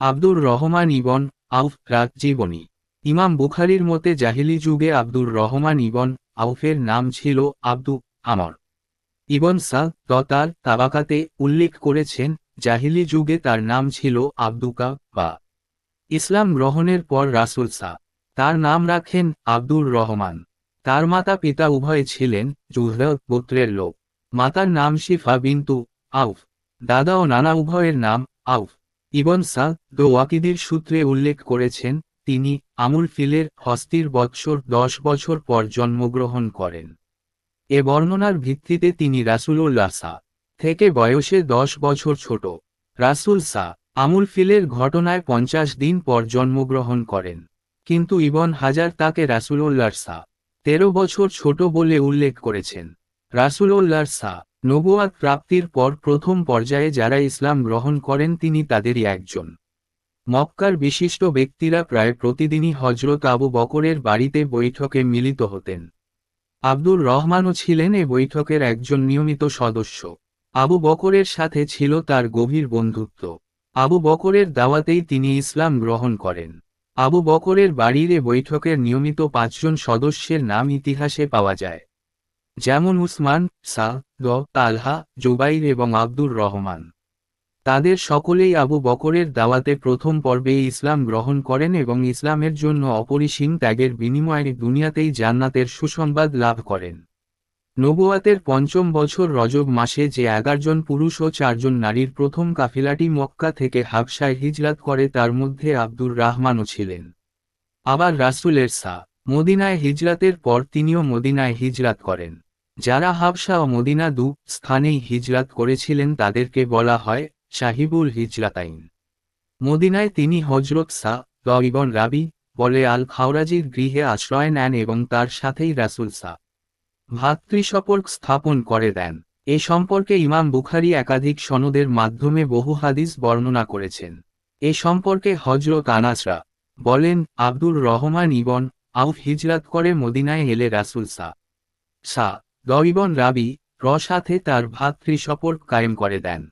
আব্দুর রহমান ইবন আউফ রাত জীবনী। ইমাম বুখারীর মতে জাহিলি যুগে আব্দুর রহমান ইবন আউফের নাম ছিল আব্দু আমর। ইবন তার তাবাকাতে উল্লেখ করেছেন, জাহিলি যুগে তার নাম ছিল আব্দুকা বা। ইসলাম গ্রহণের পর রাসূল তার নাম রাখেন আব্দুর রহমান। তার মাতা পিতা উভয়ে ছিলেন জুহরা গোত্রের লোক। মাতার নাম শিফা বিনতু আউফ। দাদা ও নানা উভয়ের নাম আউফ। ইবন ওয়াকিদির সূত্রে উল্লেখ করেছেন, তিনি আমুল ফিলের হস্তির বৎসর 10 বছর পর জন্মগ্রহণ করেন। এ বর্ণনার ভিত্তিতে তিনি রাসূলুল্লাহ থেকে বয়সে 10 বছর ছোট। রাসূল আমুল ফিলের ঘটনায় 50 দিন পর জন্মগ্রহণ করেন, কিন্তু ইবন হাজার তাকে রাসূলুল্লাহর 13 বছর ছোট বলে উল্লেখ করেছেন। রাসূলুল্লাহর নবুয়াত প্রাপ্তির পর প্রথম পর্যায়ে যারা ইসলাম গ্রহণ করেন তিনি তাদেরই একজন। মক্কার বিশিষ্ট ব্যক্তিরা প্রায় প্রতিদিনই হযরত আবু বকরের বাড়িতে বৈঠকে মিলিত হতেন। আব্দুর রহমানও ছিলেন এ বৈঠকের একজন নিয়মিত সদস্য। আবু বকরের সাথে ছিল তার গভীর বন্ধুত্ব। আবু বকরের দাওয়াতেই তিনি ইসলাম গ্রহণ করেন। আবু বকরের বাড়ির এ বৈঠকের নিয়মিত 5 জন সদস্যের নাম ইতিহাসে পাওয়া যায়, যেমন উসমান, তালহা, জুবাইর এবং আব্দুর রহমান। তাদের সকলেই আবু বকরের দাওয়াতে প্রথম পর্বে ইসলাম গ্রহণ করেন এবং ইসলামের জন্য অপরিসীম ত্যাগের বিনিময়ে দুনিয়াতেই জান্নাতের সুসংবাদ লাভ করেন। নবুয়াতের 5ম বছর রজব মাসে যে 11 জন পুরুষ ও 4 জন নারীর প্রথম কাফিলাটি মক্কা থেকে হাবশায় হিজরাত করে তার মধ্যে আব্দুর রহমানও ছিলেন। আবার রাসূলের মদিনায় হিজরাতের পর তিনিও মদিনায় হিজরাত করেন। যারা হাবশা ও মদিনা স্থানেই হিজরাত করেছিলেন তাদেরকে বলা হয় সাহিবুল হিজরাতাইন। মদিনায় তিনি হযরত ইবন রাবি বলে আল খাওরাজির গৃহে আশ্রয় নেন এবং তার সাথেই রাসূল ভ্রাতৃসম্পর্ক স্থাপন করে দেন। এ সম্পর্কে ইমাম বুখারী একাধিক সনদের মাধ্যমে বহু হাদিস বর্ণনা করেছেন। এ সম্পর্কে হযরত আনাসরা বলেন, আব্দুর রহমান ইবন আউফ হিজরাত করে মদিনায় এলে রাসূল ইবন রাবি সাথে তার ভ্রাতৃসম্পর্ক কায়েম করে দেন।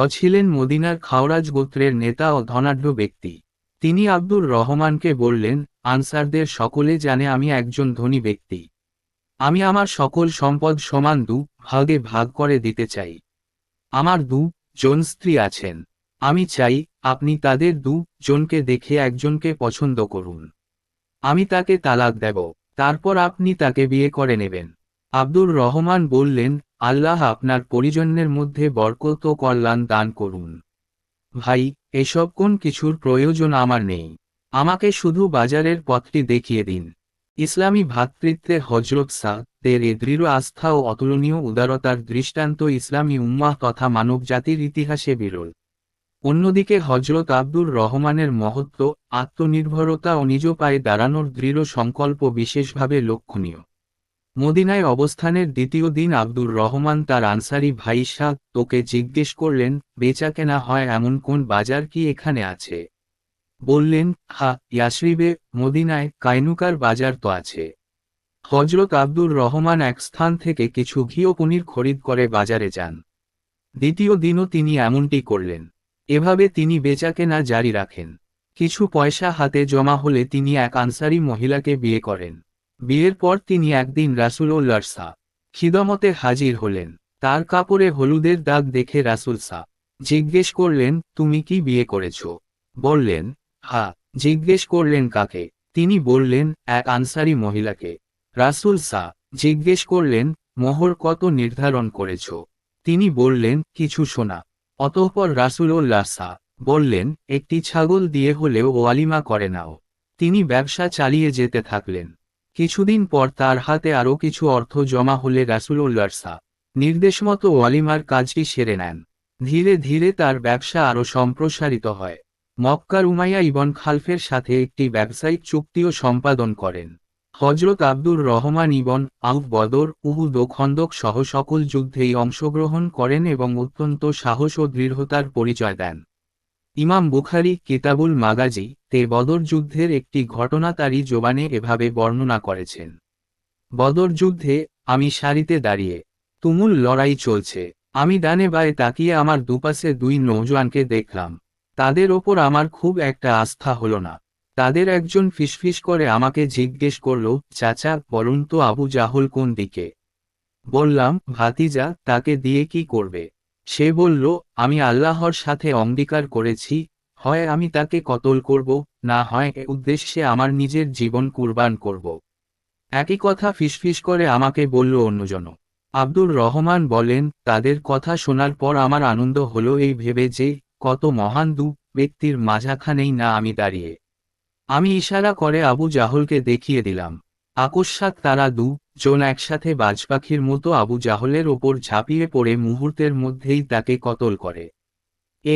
ছিলেন মদিনার খাওরাজ গোত্রের নেতা ও ধনাঢ্য ব্যক্তি। তিনি আব্দুর রহমানকে বললেন, আনসারদের সকলে জানে আমি একজন ধনী ব্যক্তি। আমি আমার সকল সম্পদ সমান ভাগে ভাগ করে দিতে চাই। আমার জন স্ত্রী আছেন। আমি চাই আপনি তাদের জনকে দেখে একজনকে পছন্দ করুন। আমি তাকে তালাক দেব, তারপর আপনি তাকে বিয়ে করে নেবেন। আব্দুর রহমান বললেন, আল্লাহ আপনার পরিজনের মধ্যে বরকত ও কল্যাণ দান করুন। ভাই, এসব কোন কিছুর প্রয়োজন আমার নেই। আমাকে শুধু বাজারের পথটি দেখিয়ে দিন। ইসলামী ভ্রাতৃত্বে হযরত দের এ দৃঢ় আস্থা ও অতুলনীয় উদারতার দৃষ্টান্ত ইসলামী উম্মাহ তথা মানবজাতির ইতিহাসে বিরল। অন্যদিকে হযরত আব্দুর রহমানের মহত্ব, আত্মনির্ভরতা ও নিজ পায়ে দাঁড়ানোর দৃঢ় সংকল্প বিশেষভাবে লক্ষণীয়। মদিনায় অবস্থানের দ্বিতীয় দিন আব্দুর রহমান তার আনসারি ভাই তোকে জিজ্ঞেস করলেন, বেচাকেনা হয় এমন কোন বাজার কি এখানে আছে? বললেন, ইয়াসরিবে, মদিনায় কায়নুকার বাজার তো আছে। হযরত আব্দুর রহমান এক স্থান থেকে কিছু ঘি ও পনির খরিদ করে বাজারে যান। দ্বিতীয় দিনও তিনি এমনটি করলেন। এভাবে তিনি বেচাকেনা জারি রাখেন। কিছু পয়সা হাতে জমা হলে তিনি এক আনসারি মহিলাকে বিয়ে করেন। বিয়ের পর তিনি একদিন রাসূলুল্লাহর খিদমতে হাজির হলেন। তার কাপড়ে হলুদের দাগ দেখে রাসূল জিজ্ঞেস করলেন, তুমি কি বিয়ে করেছ? বললেন, হ্যাঁ। জিজ্ঞেস করলেন কাকে? তিনি বললেন, এক আনসারি মহিলাকে। রাসূল জিজ্ঞেস করলেন, মোহর কত নির্ধারণ করেছ? তিনি বললেন, কিছু সোনা। অতঃপর রাসূলুল্লাহ বললেন, একটি ছাগল দিয়ে হলেও ওয়ালিমা করে নাও। তিনি ব্যবসা চালিয়ে যেতে থাকলেন। কিছুদিন পর তার হাতে আরও কিছু অর্থ জমা হলে রাসূলুল্লাহর নির্দেশমতো ওয়ালিমার কাজটি সেরে নেন। ধীরে ধীরে তার ব্যবসা আরও সম্প্রসারিত হয়। মক্কার উমাইয়া ইবন খালফের সাথে একটি ব্যবসায়িক চুক্তিও সম্পাদন করেন। হযরত আব্দুর রহমান ইবন আউফ বদর, উহুদ ও খন্দক সহ সকল যুদ্ধেই অংশগ্রহণ করেন এবং অত্যন্ত সাহস ও দৃঢ়তার পরিচয় দেন। ইমাম বুখারী কিতাবুল মাগাজি তে বদর যুদ্ধের একটি ঘটনা তারই জবানে এভাবে বর্ণনা করেছেন। বদর যুদ্ধে আমি সারিতে দাঁড়িয়ে, তুমুল লড়াই চলছে। আমি ডানে বায়ে তাকিয়ে আমার দুপাশে দুই নৌজওয়ানকে দেখলাম। তাদের ওপর আমার খুব একটা আস্থা হলো না। তাদের একজন ফিসফিস করে আমাকে জিজ্ঞেস করল, চাচা বলুন তো আবু জাহল কোন দিকে? বললাম, ভাতিজা, তাকে দিয়ে কি করবে? সে বলল, আমি আল্লাহর সাথে অঙ্গীকার করেছি, হয় আমি তাকে কতল করব, না হয় এ উদ্দেশ্যে আমার নিজের জীবন কুরবান করব। একই কথা ফিসফিস করে আমাকে বলল অন্যজন। আব্দুর রহমান বলেন, তাদের কথা শোনার পর আমার আনন্দ হলো এই ভেবে যে, কত মহান দু ব্যক্তির মাঝখানেই না আমি দাঁড়িয়ে। আমি ইশারা করে আবু জাহলকে দেখিয়ে দিলাম। আকস্মাৎ তারা জন একসাথে বাজপাখির মতো আবু জাহলের ওপর ঝাঁপিয়ে পড়ে মুহূর্তের মধ্যেই তাকে কতল করে। এ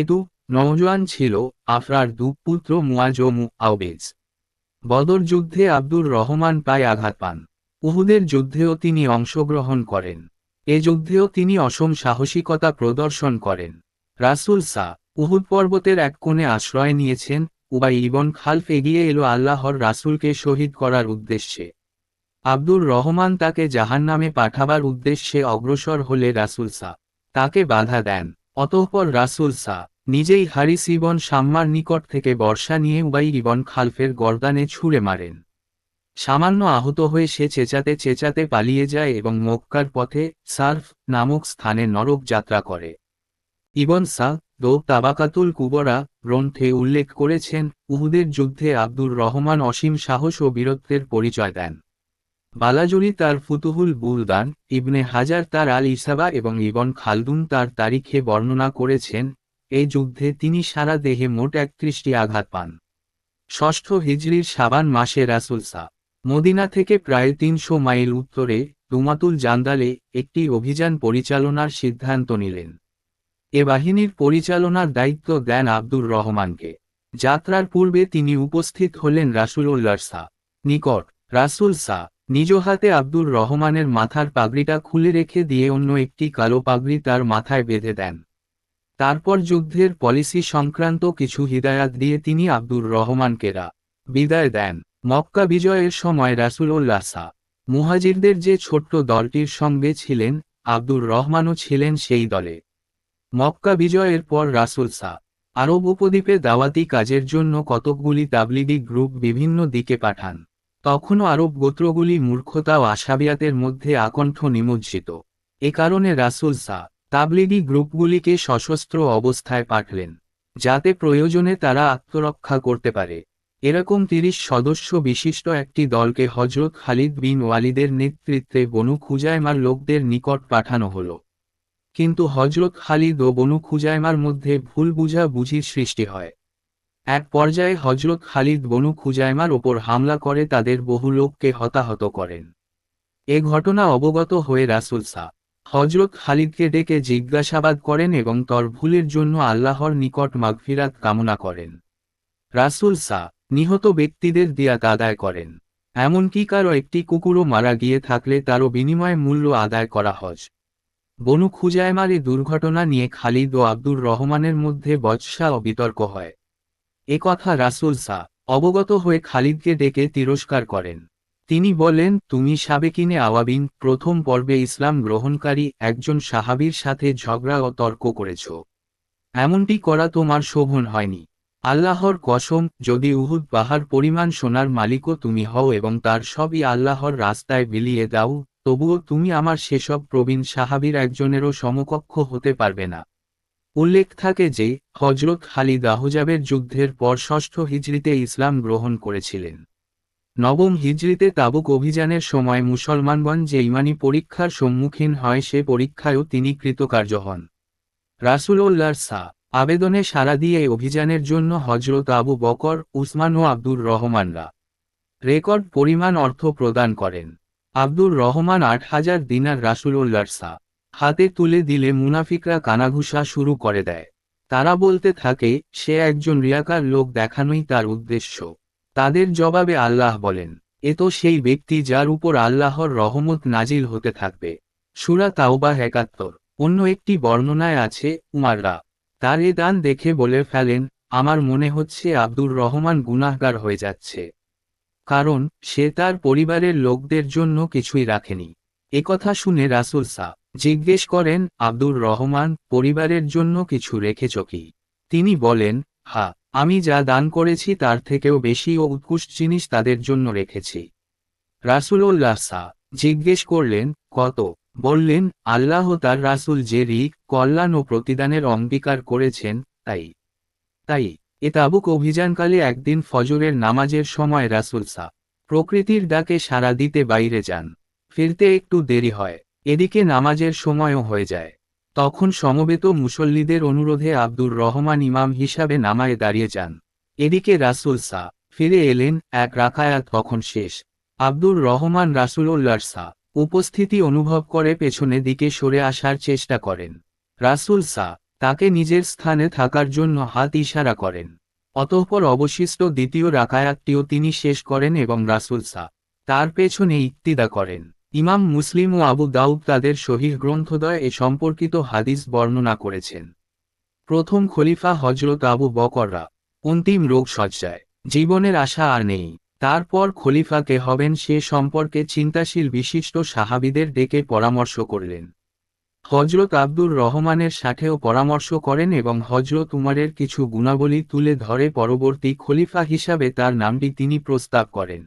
নওজোয়ান ছিল আফরার পুত্র মুয়াজ ও মুআওয়েজ। বদর যুদ্ধে আব্দুর রহমান পায়ে আঘাত পান। উহুদের যুদ্ধেও তিনি অংশগ্রহণ করেন। এ যুদ্ধেও তিনি অসম সাহসিকতা প্রদর্শন করেন। রাসূল উহুদ পর্বতের এক কোণে আশ্রয় নিয়েছেন। উবাই ইবন খালফ এগিয়ে এলো আল্লাহর রাসূলকে শহীদ করার উদ্দেশ্যে। আব্দুর রহমান তাকে জাহান্নামে পাঠাবার উদ্দেশ্যে অগ্রসর হলে রাসূল তাকে বাধা দেন। অতঃপর রাসূল নিজেই হারিস ইবন শাম্মার নিকট থেকে বর্শা নিয়ে উবাই ইবন খালফের গর্দানে ছুঁড়ে মারেন। সামান্য আহত হয়ে সে চেঁচাতে চেঁচাতে পালিয়ে যায় এবং মক্কার পথে সার্ফ নামক স্থানে নরক যাত্রা করে। ইবন তাবাকাতুল কুবরা গ্রন্থে উল্লেখ করেছেন, উহুদের যুদ্ধে আব্দুর রহমান অসীম সাহস ও বীরত্বের পরিচয় দেন। বালাজুরি তার ফুতুহুল বুলদান, ইবনে হাজার তার আল ইসাবা এবং ইবন খালদুন তার তারিখে বর্ণনা করেছেন, এই যুদ্ধে তিনি সারা দেহে মোট ৩১টি আঘাত পান। ষষ্ঠ হিজরির শাবান মাসে রাসূল মদিনা থেকে প্রায় ৩০০ মাইল উত্তরে দুমাতুল জান্দালে একটি অভিযান পরিচালনার সিদ্ধান্ত নিলেন। এ বাহিনীর পরিচালনার দায়িত্ব দেন আব্দুর রহমানকে। যাত্রার পূর্বে তিনি উপস্থিত হলেন রাসূলুল্লাহর নিকট। রাসূল নিজ হাতে আব্দুর রহমানের মাথার পাগড়িটা খুলে রেখে দিয়ে অন্য একটি কালো পাগড়ি তার মাথায় বেঁধে দেন। তারপর যুদ্ধের পলিসি সংক্রান্ত কিছু হিদায়াত দিয়ে তিনি আব্দুর রহমানকে বিদায় দেন। মক্কা বিজয়ের সময় রাসূলুল্লাহ মুহাজিরদের যে ছোট্ট দলটির সঙ্গে ছিলেন, আব্দুর রহমানও ছিলেন সেই দলে। মক্কা বিজয়ের পর রাসূল আরব উপদ্বীপে দাওয়াতি কাজের জন্য কতকগুলি তাবলিগি গ্রুপ বিভিন্ন দিকে পাঠান। তখনও আরব গোত্রগুলি মূর্খতা ও আশাবিয়াতের মধ্যে আকণ্ঠ নিমজ্জিত। এ কারণে রাসূল তাবলিগি গ্রুপগুলিকে সশস্ত্র অবস্থায় পাঠালেন, যাতে প্রয়োজনে তারা আত্মরক্ষা করতে পারে। এরকম ৩০ সদস্য বিশিষ্ট একটি দলকে হযরত খালিদ বিন ওয়ালিদের নেতৃত্বে বনু খুজায়মার লোকদের নিকট পাঠানো হল। কিন্তু হযরত খালিদ ও বনু খুজায়মার মধ্যে ভুল বুঝাবুঝির সৃষ্টি হয়। এক পর্যায়ে হযরত খালিদ বনু খুজায়মার ওপর হামলা করে তাদের বহু লোককে হতাহত করেন। এ ঘটনা অবগত হয়ে রাসূল হযরত খালিদকে ডেকে জিজ্ঞাসাবাদ করেন এবং তর ভুলের জন্য আল্লাহর নিকট মাগফিরাত কামনা করেন। রাসূল নিহত ব্যক্তিদের দিয়াত আদায় করেন। এমনকি কারো একটি কুকুরও মারা গিয়ে থাকলে তারও বিনিময়ে মূল্য আদায় করা হয়। বনু খুজায়মার এ দুর্ঘটনা নিয়ে খালিদ ও আব্দুর রহমানের মধ্যে বচসা ও বিতর্ক হয়। এ কথা রাসূল অবগত হয়ে খালিদকে ডেকে তিরস্কার করেন। তিনি বলেন, তুমি সাবেকিনে আওয়াবিন প্রথম পর্বে ইসলাম গ্রহণকারী একজন সাহাবীর সাথে ঝগড়া ও তর্ক করেছ। এমনটি করা তোমার শোভন হয়নি। আল্লাহর কসম, যদি উহুদ পাহাড় পরিমাণ সোনার মালিকও তুমি হও এবং তার সবই আল্লাহর রাস্তায় বিলিয়ে দাও, তবুও তুমি আমার সেসব প্রবীণ সাহাবীর একজনেরও সমকক্ষ হতে পারবে না। উল্লেখ থাকে যে, হযরত খালিদ আহজাবের যুদ্ধের পর ষষ্ঠ হিজরিতে ইসলাম গ্রহণ করেছিলেন। নবম হিজরিতে তাবুক অভিযানের সময় মুসলমানগণ যে ঈমানী পরীক্ষার সম্মুখীন হয় সে পরীক্ষায়ও তিনি কৃতকার্য হন। রাসূলুল্লাহর আবেদনে সাড়া দিয়ে অভিযানের জন্য হযরত আবু বকর, উসমান ও আব্দুর রহমানরা রেকর্ড পরিমাণ অর্থ প্রদান করেন। আব্দুর রহমান ৮,০০০ দিনার রাসূলুল্লাহর হাতে তুলে দিলে মুনাফিকরা কানাঘুষা শুরু করে দেয়। তারা বলতে থাকে, সে একজন রিয়াকার লোক দেখানোই তার উদ্দেশ্য। তাদের জবাবে আল্লাহ বলেন, এ তো সেই ব্যক্তি যার উপর আল্লাহর রহমত নাজিল হতে থাকবে। সূরা তাওবাহ ৭১। অন্য একটি বর্ণনায় আছে, উমাররা তার এ দান দেখে বলে ফেলেন, আমার মনে হচ্ছে আব্দুর রহমান গুনাহগার হয়ে যাচ্ছে, কারণ সে তার পরিবারের লোকদের জন্য কিছুই রাখেনি। একথা শুনে রাসূল জিজ্ঞেস করেন, আব্দুর রহমান, পরিবারের জন্য কিছু রেখেছ কি? তিনি বলেন, হ্যাঁ, আমি যা দান করেছি তার থেকেও বেশি ও উৎকৃষ্ট জিনিস তাদের জন্য রেখেছি। রাসূলুল্লাহ জিজ্ঞেস করলেন, কত? বললেন, আল্লাহ তার রাসূল যে রিক, কল্যাণ ও প্রতিদানের অঙ্গীকার করেছেন, তাই। তাই এ তাবুক অভিযানকালে একদিন ফজরের নামাজের সময় রাসূল প্রকৃতির ডাকে সাড়া দিতে বাইরে যান। ফিরতে একটু দেরি হয়, এদিকে নামাজের সময়ও হয়ে যায়। তখন সমবেত মুসল্লিদের অনুরোধে আব্দুর রহমান ইমাম হিসাবে নামায়ে দাঁড়িয়ে যান। এদিকে রাসূল ফিরে এলেন, এক রাকায়াত তখন শেষ। আব্দুর রহমান রাসূলুল্লাহর উপস্থিতি অনুভব করে পেছনে দিকে সরে আসার চেষ্টা করেন। রাসূল তাকে নিজের স্থানে থাকার জন্য হাত ইশারা করেন। অতঃপর অবশিষ্ট দ্বিতীয় রাকায়াতটিও তিনি শেষ করেন এবং রাসূল তার পেছনে ইক্তিদা করেন। ইমাম মুসলিম ও আবু দাউদ তাদের সহিহ গ্রন্থদ্বয়ে এ সম্পর্কিত হাদিস বর্ণনা করেছেন। প্রথম খলিফা হযরত আবু বকররা অন্তিম রোগশয্যায়, জীবনের আশা আর নেই। তারপর খলিফা কে হবেন সে সম্পর্কে চিন্তাশীল বিশিষ্ট সাহাবীদের ডেকে পরামর্শ করলেন। হযরত আব্দুর রহমানের সাথেও পরামর্শ করেন এবং হযরত উমরের কিছু গুণাবলী তুলে ধরে পরবর্তী খলিফা হিসাবে তার নামটি তিনি প্রস্তাব করেন।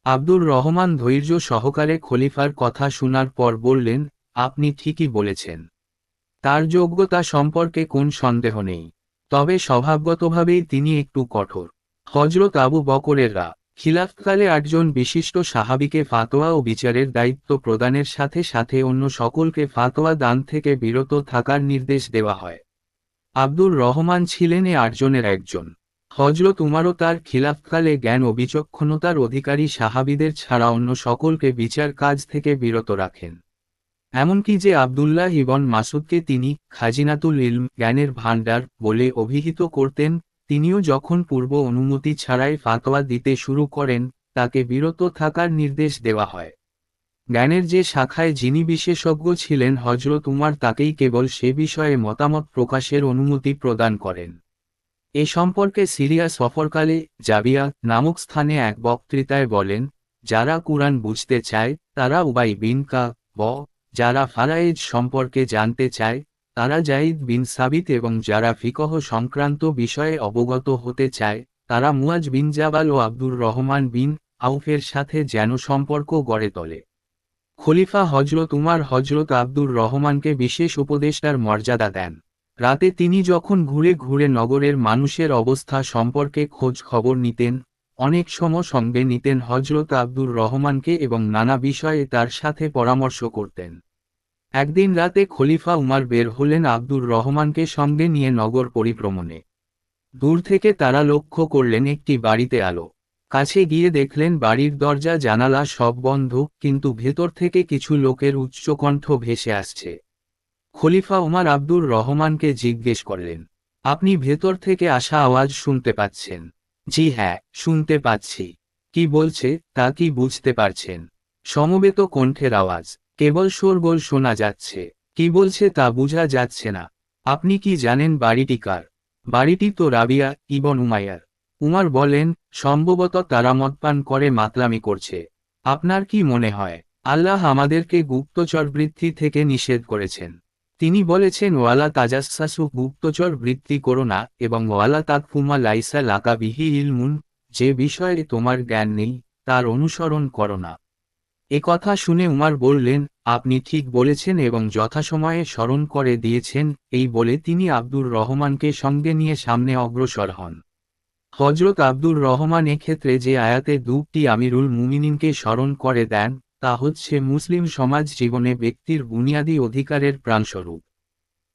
আব্দুর রহমান ধৈর্য সহকারে খলিফার কথা শোনার পর বললেন, আপনি ঠিকই বলেছেন। তার যোগ্যতা সম্পর্কে কোন সন্দেহ নেই, তবে স্বভাবগতভাবেই তিনি একটু কঠোর। হযরত আবু বকরেররা খিলাফতকালে ৮ জন বিশিষ্ট সাহাবীকে ফাতোয়া ও বিচারের দায়িত্ব প্রদানের সাথে সাথে অন্য সকলকে ফাতোয়া দান থেকে বিরত থাকার নির্দেশ দেওয়া হয়। আব্দুর রহমান ছিলেন এ ৮ জনের একজন। হযরত উমরও তার খিলাফতকালে জ্ঞান ও বিচক্ষণতার অধিকারী সাহাবীদের ছাড়া অন্য সকলকে বিচার কাজ থেকে বিরত রাখেন। এমনকি যে আব্দুল্লাহ ইবন মাসুদকে তিনি খাজিনাতুল ইলম, জ্ঞানের ভাণ্ডার বলে অভিহিত করতেন, তিনিও যখন পূর্ব অনুমতি ছাড়াই ফাতোয়া দিতে শুরু করেন, তাকে বিরত থাকার নির্দেশ দেওয়া হয়। জ্ঞানের যে শাখায় যিনি বিশেষজ্ঞ ছিলেন হযরত উমর তাকেই কেবল সে বিষয়ে মতামত প্রকাশের অনুমতি প্রদান করেন। এ সম্পর্কে সিরিয়া সফরকালে জাবিয়া নামক স্থানে এক বক্তৃতায় বলেন, যারা কুরআন বুঝতে চায় তারা উবাই বিন কাব, যারা ফারায়েজ সম্পর্কে জানতে চায় তারা যায়েদ বিন সাবিত এবং যারা ফিকহ সংক্রান্ত বিষয়ে অবগত হতে চায় তারা মুয়াজ বিন জাবাল ও আব্দুর রহমান বিন আউফের সাথে যেন সম্পর্ক গড়ে তোলে। খলিফা হযরত উমর হযরত আব্দুর রহমানকে বিশেষ উপদেষ্টার মর্যাদা দেন। রাতে তিনি যখন ঘুরে ঘুরে নগরের মানুষের অবস্থা সম্পর্কে খোঁজ খবর নিতেন, অনেক সময় সঙ্গে নিতেন হযরত আব্দুর রহমানকে এবং নানা বিষয়ে তার সাথে পরামর্শ করতেন। একদিন রাতে খলিফা উমর বের হলেন আব্দুর রহমানকে সঙ্গে নিয়ে নগর পরিভ্রমণে। দূর থেকে তারা লক্ষ্য করলেন একটি বাড়িতে আলো। কাছে গিয়ে দেখলেন বাড়ির দরজা জানালা সব বন্ধ, কিন্তু ভেতর থেকে কিছু লোকের উচ্চকণ্ঠ ভেসে আসছে। খলিফা উমর আব্দুর রহমানকে জিজ্ঞেস করলেন, আপনি ভেতর থেকে আসা আওয়াজ শুনতে পাচ্ছেন? জি হ্যাঁ, শুনতে পাচ্ছি। কি বলছে তা কি বুঝতে পারছেন? সমবেত কণ্ঠের আওয়াজ, কেবল শোরগোল শোনা যাচ্ছে। কি বলছে তা বোঝা যাচ্ছে না। আপনি কি জানেন বাড়িটি কার? বাড়িটি তো রাবিয়া ইবন উমাইয়ার। উমর বলেন, সম্ভবত তারা মদপান করে মাতলামি করছে। আপনার কি মনে হয়? আল্লাহ আমাদেরকে গুপ্তচর বৃত্তি থেকে নিষেধ করেছেন। তিনি বলেছেন, ওয়ালা তাজাসসু, গুপ্তচর বৃত্তি করো না, এবং ওয়ালা তাকফুমা লাইসা লাকা বিহি ইলমুন, যে বিষয়ে তোমার জ্ঞান নেই তার অনুসরণ করো না। এ কথা শুনে উমর বললেন, আপনি ঠিক বলেছেন এবং যথাসময়ে স্মরণ করে দিয়েছেন। এই বলে তিনি আব্দুর রহমানকে সঙ্গে নিয়ে সামনে অগ্রসর হন। হযরত আব্দুর রহমান এক্ষেত্রে যে আয়াতে দুটি আমিরুল মুমিনিনকে স্মরণ করে দেন, তা হচ্ছে মুসলিম সমাজ জীবনে ব্যক্তির বুনিয়াদী অধিকারের প্রাণস্বরূপ।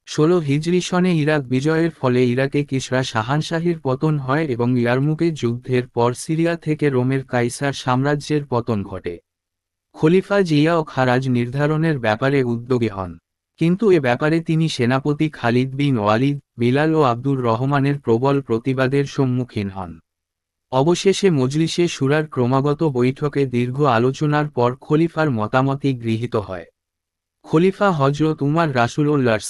16 হিজরি সনে ইরাক বিজয়ের ফলে ইরাকে কিসরা শাহানশাহির পতন হয় এবং ইয়ারমুকের যুদ্ধের পর সিরিয়া থেকে রোমের কাইসার সাম্রাজ্যের পতন ঘটে। খলিফা জিয়া ও খারাজ নির্ধারণের ব্যাপারে উদ্যোগী হন, কিন্তু এ ব্যাপারে তিনি সেনাপতি খালিদ বিন ওয়ালিদ, বিলাল ও আব্দুর রহমানের প্রবল প্রতিবাদের সম্মুখীন হন। অবশেষে মজলিসে শুরার ক্রমাগত বৈঠকে দীর্ঘ আলোচনার পর খলিফার মতামতই গৃহীত হয়। খলিফা হযরত উমর রাসূলুল্লাহর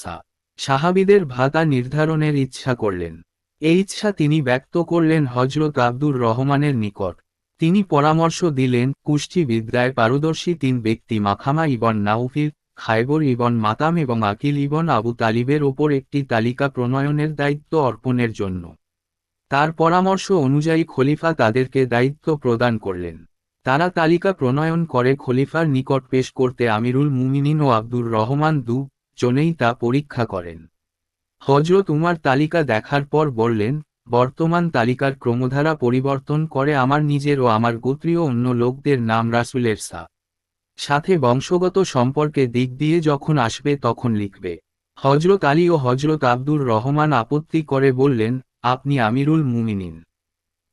সাহাবীদের ভাতা নির্ধারণের ইচ্ছা করলেন। এই ইচ্ছা তিনি ব্যক্ত করলেন হযরত আব্দুর রহমানের নিকট। তিনি পরামর্শ দিলেন, কুষ্ঠিবিদ্যায় পারদর্শী 3 ব্যক্তি মাখামা ইবন নাউফিল, খায়বর ইবন মাতাম এবং আকিল ইবন আবু তালিবের ওপর একটি তালিকা প্রণয়নের দায়িত্ব অর্পণের জন্য। তার পরামর্শ অনুযায়ী খলিফা তাদেরকে দায়িত্ব প্রদান করলেন। তারা তালিকা প্রণয়ন করে খলিফার নিকট পেশ করতে আমিরুল মুমিনিন ও আব্দুর রহমান জনেই তা পরীক্ষা করেন। হযরত উমার তালিকা দেখার পর বললেন, বর্তমান তালিকার ক্রমধারা পরিবর্তন করে আমার নিজের ও আমার গোত্রীয় অন্য লোকদের নাম রাসূলের সাথে বংশগত সম্পর্কে দিক দিয়ে যখন আসবে তখন লিখবে। হযরত আলী ও হযরত আব্দুর রহমান আপত্তি করে বললেন, আপনি আমিরুল মুমিনিন,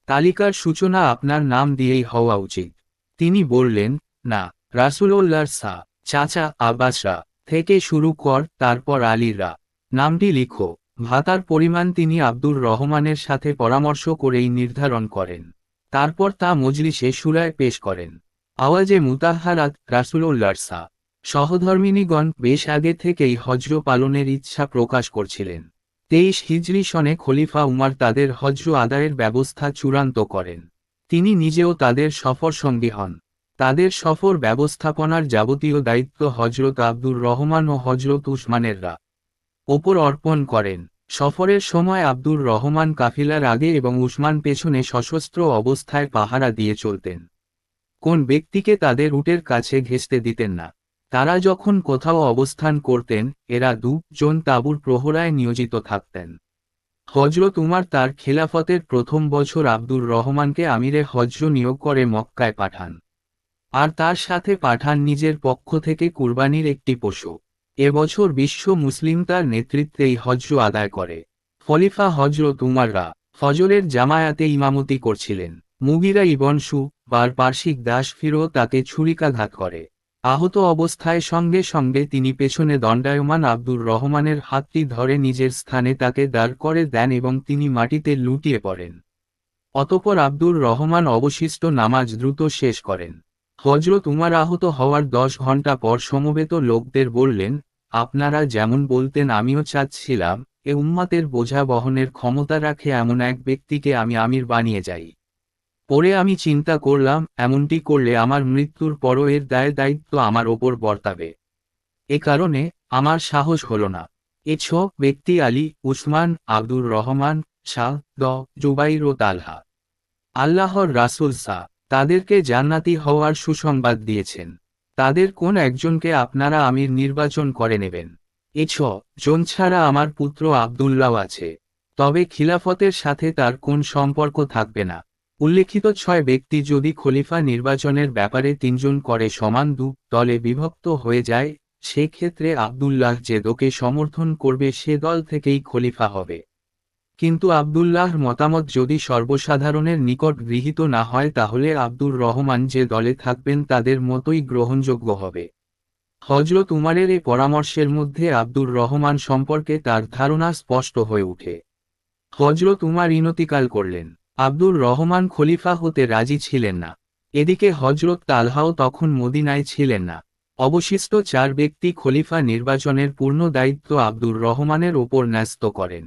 তালিকার সূচনা আপনার নাম দিয়েই হওয়া উচিত। তিনি বললেন, না, রাসূলুল্লাহর চাচা আব্বাসরা থেকে শুরু কর, তারপর আলীরা নামটি লিখো। ভাতার পরিমাণ তিনি আব্দুর রহমানের সাথে পরামর্শ করেই নির্ধারণ করেন। তারপর তা মজলিসে শুরায় পেশ করেন। আওয়াজে মুতাহহারাত রাসূলুল্লাহর সহধর্মিণীগণ বেশ আগে থেকেই হজ্জ পালনের ইচ্ছা প্রকাশ করছিলেন। 23 হিজরি সনে খলিফা উমার তাদের হজ্জ আদায়ের ব্যবস্থা চূড়ান্ত করেন। তিনি নিজেও তাদের সফর সঙ্গী হন। তাদের সফর ব্যবস্থাপনার যাবতীয় দায়িত্ব হযরত আব্দুর রহমান ও হযরত উসমানেররা ওপর অর্পণ করেন। সফরের সময় আব্দুর রহমান কাফিলার আগে এবং উসমান পেছনে সশস্ত্র অবস্থায় পাহারা দিয়ে চলতেন। কোন ব্যক্তিকে তাদের উটের কাছে ঘেঁষতে দিতেন না। তারা যখন কোথাও অবস্থান করতেন, এরা জন তাঁবুর প্রহরায় নিয়োজিত থাকতেন। হযরত উমার তার খেলাফতের প্রথম বছর আব্দুর রহমানকে আমিরে হজ্জ নিয়োগ করে মক্কায় পাঠান। আর তার সাথে পাঠান নিজের পক্ষ থেকে কুরবানির একটি পশু। এবছর বিশ্ব মুসলিম তার নেতৃত্বেই হজ্জ আদায় করে। খলিফা হযরত উমাররা ফজরের জামায়াতে ইমামতি করছিলেন। মুগিরা ইবন বার পার্শ্বিক দাস ফিরো তাকে ছুরিকাঘাত করে। আহত অবস্থায় সঙ্গে সঙ্গে তিনি পেছনে দণ্ডায়মান আব্দুর রহমানের হাতটি ধরে নিজের স্থানে তাকে দাঁড় করে দেন এবং তিনি মাটিতে লুটিয়ে পড়েন। অতঃপর আব্দুর রহমান অবশিষ্ট নামাজ দ্রুত শেষ করেন। হযরত উমার আহত হওয়ার 10 ঘণ্টা পর সমবেত লোকদের বললেন, আপনারা যেমন বলতেন আমিও চাচ্ছিলাম, এ উম্মাতের বোঝা বহনের ক্ষমতা রাখে এমন এক ব্যক্তিকে আমি আমির বানিয়ে যাই। পরে আমি চিন্তা করলাম, এমনটি করলে আমার মৃত্যুর পরও এর দায়িত্ব আমার ওপর বর্তাবে। এ কারণে আমার সাহস হল না। ব্যক্তি আলী, উসমান, আব্দুর রহমান, জুবাইর ও তালহা। আল্লাহর রাসূল তাদেরকে জান্নাতি হওয়ার সুসংবাদ দিয়েছেন। তাদের কোন একজনকে আপনারা আমির নির্বাচন করে নেবেন। জন ছাড়া আমার পুত্র আব্দুল্লাহ আছে, তবে খিলাফতের সাথে তার কোন সম্পর্ক থাকবে না। উল্লেখিত 6 ব্যক্তি যদি খলিফা নির্বাচনের ব্যাপারে 3 জন করে সমান দলে বিভক্ত হয়ে যায়, সেক্ষেত্রে আব্দুল্লাহ যে দলকে সমর্থন করবে সে দল থেকেই খলিফা হবে। কিন্তু আব্দুল্লাহর মতামত যদি সর্বসাধারণের নিকট গৃহীত না হয় তাহলে আব্দুর রহমান যে দলে থাকবেন তাদের মতোই গ্রহণযোগ্য হবে। হযরত উমারের এ পরামর্শের মধ্যে আব্দুর রহমান সম্পর্কে তার ধারণা স্পষ্ট হয়ে ওঠে। হযরত উমার ইনতিকাল করলেন। আব্দুর রহমান খলিফা হতে রাজি ছিলেন না। এদিকে হযরত তালহাও তখন মদিনায় ছিলেন না। অবশিষ্ট 4 ব্যক্তি খলিফা নির্বাচনের পূর্ণ দায়িত্ব আব্দুর রহমানের ওপর ন্যস্ত করেন।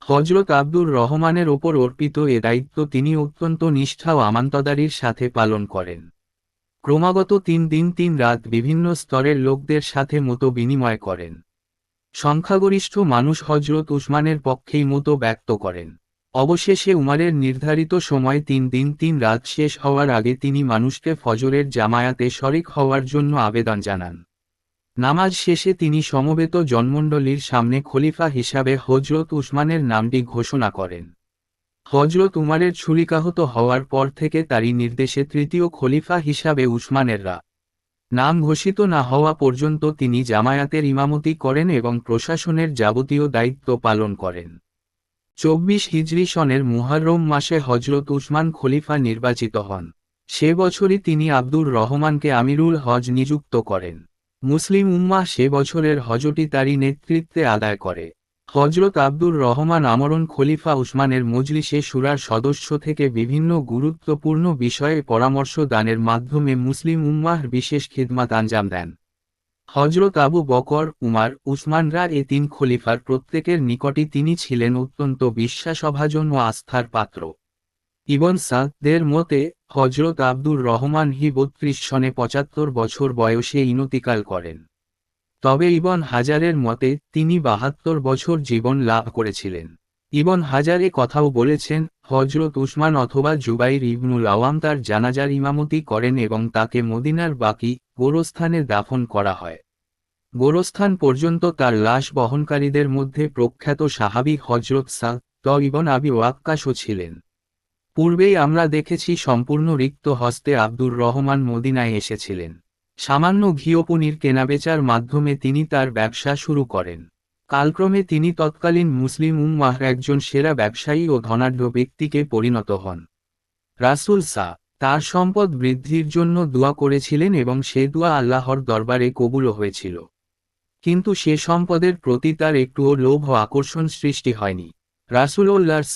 হযরত আব্দুর রহমানের ওপর অর্পিত এ দায়িত্ব তিনি অত্যন্ত নিষ্ঠা ও আমানতদারির সাথে পালন করেন। ক্রমাগত 3 দিন 3 রাত বিভিন্ন স্তরের লোকদের সাথে মত বিনিময় করেন। সংখ্যাগরিষ্ঠ মানুষ হযরত উসমানের পক্ষেই মত ব্যক্ত করেন। অবশেষে উমারের নির্ধারিত সময় 3 দিন 3 রাত শেষ হওয়ার আগে তিনি মানুষকে ফজরের জামায়াতে শরিক হওয়ার জন্য আবেদন জানান। নামাজ শেষে তিনি সমবেত জনমণ্ডলীর সামনে খলিফা হিসাবে হযরত উসমানের নামটি ঘোষণা করেন। হযরত উমারের ছুরিকাহত হওয়ার পর থেকে তারই নির্দেশে তৃতীয় খলিফা হিসাবে উসমানেররা নাম ঘোষিত না হওয়া পর্যন্ত তিনি জামায়াতের ইমামতি করেন এবং প্রশাসনের যাবতীয় দায়িত্ব পালন করেন। 24 হিজরি সনের মুহররম মাসে হযরত উসমান খলিফা নির্বাচিত হন। সে বছরই তিনি আব্দুর রহমানকে আমিরুল হজ নিযুক্ত করেন। মুসলিম উম্মাহ সে বছরের হজটি তারই নেতৃত্বে আদায় করে। হযরত আব্দুর রহমান আমরণ খলিফা উসমানের মজলিসে শুরার সদস্য থেকে বিভিন্ন গুরুত্বপূর্ণ বিষয়ে পরামর্শ দানের মাধ্যমে মুসলিম উম্মাহর বিশেষ খিদমাত আঞ্জাম দেন। হযরত আবু বকর, উমার, উসমানরা এ 3 খলিফার প্রত্যেকের নিকটই তিনি ছিলেন অত্যন্ত বিশ্বাসভাজন ও আস্থার পাত্র। ইবন সাদের মতে হযরত আব্দুর রহমান 32 সনে 75 বছর বয়সে ইনতিকাল করেন। তবে ইবন হাজারের মতে তিনি 72 বছর জীবন লাভ করেছিলেন। ইবন হাজার এ কথাও বলেছেন, হজরত উসমান অথবা জুবাইর ইবনুল আওয়াম তার জানাজার ইমামতি করেন এবং তাকে মদিনার বাকি গোরস্থানে দাফন করা হয়। গোরস্থান পর্যন্ত তার লাশ বহনকারীদের মধ্যে প্রখ্যাত সাহাবী হজরত সা'দ ইবন আবি ওয়াক্কাসও ছিলেন। পূর্বেই আমরা দেখেছি সম্পূর্ণ রিক্ত হস্তে আব্দুর রহমান মদিনায় এসেছিলেন। সামান্য ঘি ও পনির কেনাবেচার মাধ্যমে তিনি তার ব্যবসা শুরু করেন। কালক্রমে তিনি তৎকালীন মুসলিম উম্মাহর একজন সেরা ব্যবসায়ী ও ধনাঢ্য ব্যক্তিকে পরিণত হন। রাসূল তার সম্পদ বৃদ্ধির জন্য দোয়া করেছিলেন এবং সে দোয়া আল্লাহর দরবারে কবুলও হয়েছিল। কিন্তু সে সম্পদের প্রতি তার একটুও লোভ ও আকর্ষণ সৃষ্টি হয়নি। রাসূলুল্লাহর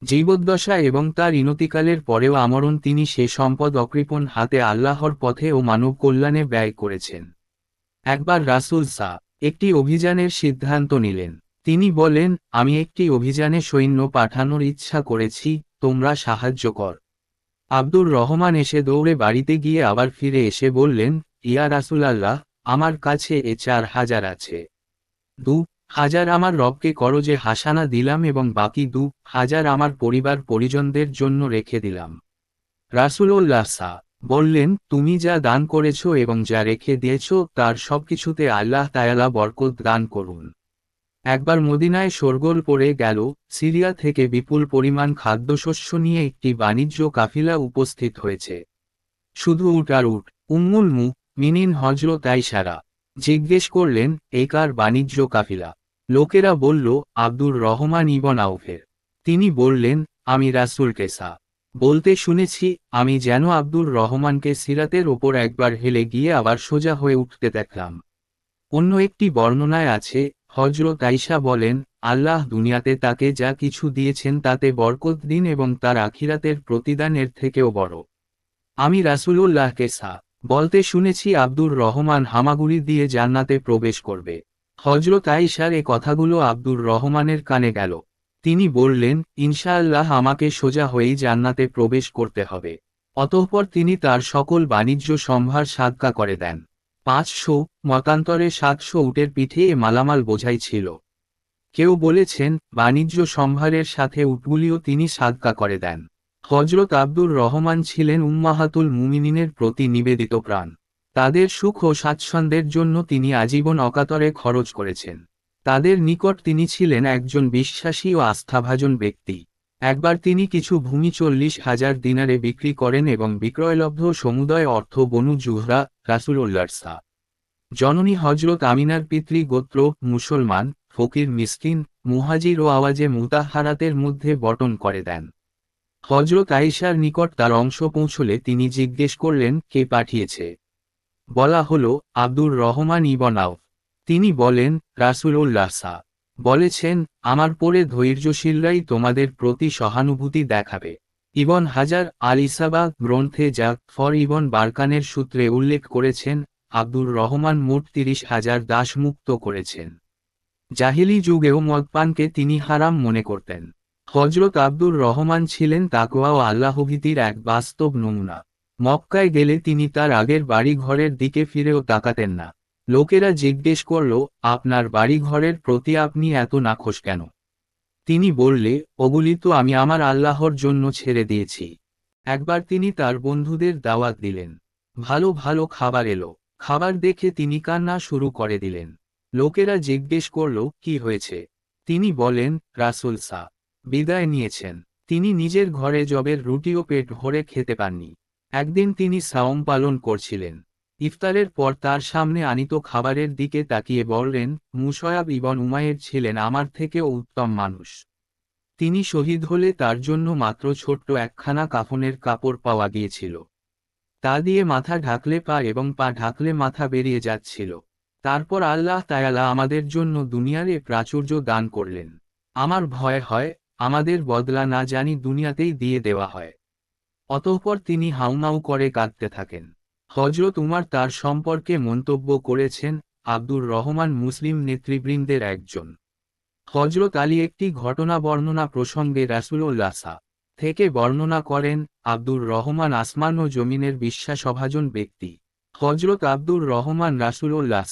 জীবদ্দশা এবং তার ইনতিকালের পরেও আমরণ তিনি সে সম্পদ অকৃপণ হাতে আল্লাহর পথে ও মানব কল্যাণে ব্যয় করেছেন। একবার রাসূল একটি অভিযানের সিদ্ধান্ত নিলেন। তিনি বলেন, আমি একটি অভিযানে সৈন্য পাঠানোর ইচ্ছা করেছি, তোমরা সাহায্য কর। আব্দুর রহমান এসে দৌড়ে বাড়িতে গিয়ে আবার ফিরে এসে বললেন, ইয়া রাসূলাল্লাহ, আমার কাছে 4,000 আছে। 2,000 আমার রবকে করজে হাসানা দিলাম এবং বাকি 2,000 আমার পরিবার পরিজনদের জন্য রেখে দিলাম। রাসূলুল্লাহ বললেন, তুমি যা দান করেছ এবং যা রেখে দিয়েছ তার সবকিছুতে আল্লাহ তাআলা বরকত দান করুন। একবার মদিনায় শোরগোল পড়ে গেল। সিরিয়া থেকে বিপুল পরিমাণ খাদ্যশস্য নিয়ে একটি বাণিজ্য কাফিলা উপস্থিত হয়েছে। শুধু উট আর উট। উম্মুল মুমিনিন হযরত আয়েশা জিজ্ঞেস করলেন, এ কার বাণিজ্য কাফিলা? লোকেরা বলল, আব্দুর রহমান ইবন আউফের। তিনি বললেন, আমি রাসূলকে বলতে শুনেছি, আমি যেন আব্দুর রহমানকে সিরাতের ওপর একবার হেলে গিয়ে আবার সোজা হয়ে উঠতে দেখলাম। অন্য একটি বর্ণনায় আছে, হযরত আয়েশা বলেন, আল্লাহ দুনিয়াতে তাকে যা কিছু দিয়েছেন তাতে বরকত দিন এবং তার আখিরাতের প্রতিদানের থেকেও বড়। আমি রাসূলুল্লাহকে বলতে শুনেছি আব্দুর রহমান হামাগুড়ি দিয়ে জান্নাতে প্রবেশ করবে। হযরত আয়েশার এ কথাগুলো আব্দুর রহমানের কানে গেল। তিনি বললেন, ইনশাআল্লাহ আমাকে সোজা হয়েই জান্নাতে প্রবেশ করতে হবে। অতঃপর তিনি তার সকল বাণিজ্য সম্ভার সাদকা করে দেন। 500 মতান্তরে 700 উটের পিঠে এ মালামাল বোঝাই ছিল। কেউ বলেছেন, বাণিজ্য সম্ভারের সাথে উটগুলিও তিনি সাদকা করে দেন। হযরত আব্দুর রহমান ছিলেন উম্মাহাতুল মুমিনিনের প্রতি নিবেদিত প্রাণ। তাদের সুখ ও স্বাচ্ছন্দ্যের জন্য তিনি আজীবন অকাতরে খরচ করেছেন। তাদের নিকট তিনি ছিলেন একজন বিশ্বাসী ও আস্থাভাজন ব্যক্তি। একবার তিনি কিছু ভূমি 40,000 দিনারে বিক্রি করেন এবং বিক্রয়লব্ধ সমুদয় অর্থ বনু জুহরা, রাসূলুল্লাহর জননী হযরত আমিনার পিতৃ গোত্র, মুসলমান, ফকির মিসকিন, মুহাজির ও আওয়াজে মুতাহারাতের মধ্যে বণ্টন করে দেন। হযরত আয়েশার নিকট তার অংশ পৌঁছলে তিনি জিজ্ঞেস করলেন, কে পাঠিয়েছে? বলা হলো, আব্দুর রহমান ইবন আউফ। তিনি বলেন, রাসূলুল্লাহ বলেছেন, আমার পরে ধৈর্যশীলরাই তোমাদের প্রতি সহানুভূতি দেখাবে। ইবন হাজার আল ইসাবা গ্রন্থে জাফর ইবন বারকানের সূত্রে উল্লেখ করেছেন, আব্দুর রহমান মোট 30,000 দাস মুক্ত করেছেন। জাহিলি যুগেও মদপানকে তিনি হারাম মনে করতেন। হযরত আব্দুর রহমান ছিলেন তাকওয়া ও আল্লাহভীতির এক বাস্তব নমুনা। মক্কায় গেলে তিনি তার আগের বাড়ি ঘরের দিকে ফিরেও তাকাতেন না। লোকেরা জিজ্ঞেস করল, আপনার বাড়ি ঘরের প্রতি আপনি এত নাখোশ কেন? তিনি বললে, ওগুলি তো আমি আমার আল্লাহর জন্য ছেড়ে দিয়েছি। একবার তিনি তার বন্ধুদের দাওয়াত দিলেন। ভালো ভালো খাবার এলো। খাবার দেখে তিনি কান্না শুরু করে দিলেন। লোকেরা জিজ্ঞেস করল, কি হয়েছে? তিনি বলেন, রাসূল বিদায় নিয়েছেন। তিনি নিজের ঘরে জবের রুটিও পেট ভরে খেতে পাননি। একদিন তিনি সাওম পালন করছিলেন। ইফতারের পর তার সামনে আনিত খাবারের দিকে তাকিয়ে বললেন, মুসয়াব ইবন উমাইর ছিলেন আমার থেকেও উত্তম মানুষ। তিনি শহীদ হলে তার জন্য মাত্র ছোট্ট একখানা কাফনের কাপড় পাওয়া গিয়েছিল। তা দিয়ে মাথা ঢাকলে পা এবং পা ঢাকলে মাথা বেরিয়ে যাচ্ছিল। তারপর আল্লাহ তাআলা আমাদের জন্য দুনিয়ার এ প্রাচুর্য দান করলেন। আমার ভয় হয়, আমাদের বদলা না জানি দুনিয়াতেই দিয়ে দেওয়া হয়। অতঃপর তিনি হাউমাউ করে কাঁদতে থাকেন। হযরত উমর তার সম্পর্কে মন্তব্য করেছেন, আব্দুর রহমান মুসলিম নেতৃবৃন্দের একজন। হযরত আলী একটি ঘটনা বর্ণনা প্রসঙ্গে রাসূলুল্লাহ থেকে বর্ণনা করেন, আব্দুর রহমান আসমান ও জমিনের বিশ্বাসভাজন ব্যক্তি। হযরত আব্দুর রহমান রাসূলুল্লাহ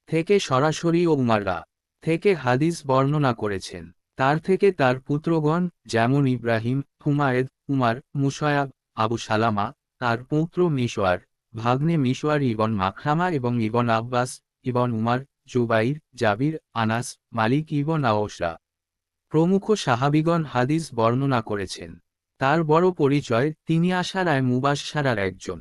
থেকে সরাসরি ও উমাররা থেকে হাদিস বর্ণনা করেছেন। তার থেকে তার পুত্রগণ, যেমন ইব্রাহিম, হুমায়দ, উমার, মুসায়াব, আবু সালামা, তার পৌত্র মিশওয়ার, ভাগ্নে মিশওয়ার ইবন মাখরামা এবং ইবন আব্বাস, ইবন উমার, জুবাইর, জাবির, আনাস, মালিক ইবন আওসরা প্রমুখ সাহাবিগণ হাদিস বর্ণনা করেছেন। তার বড় পরিচয়, তিনি আশারায় মুবাশশারার একজন।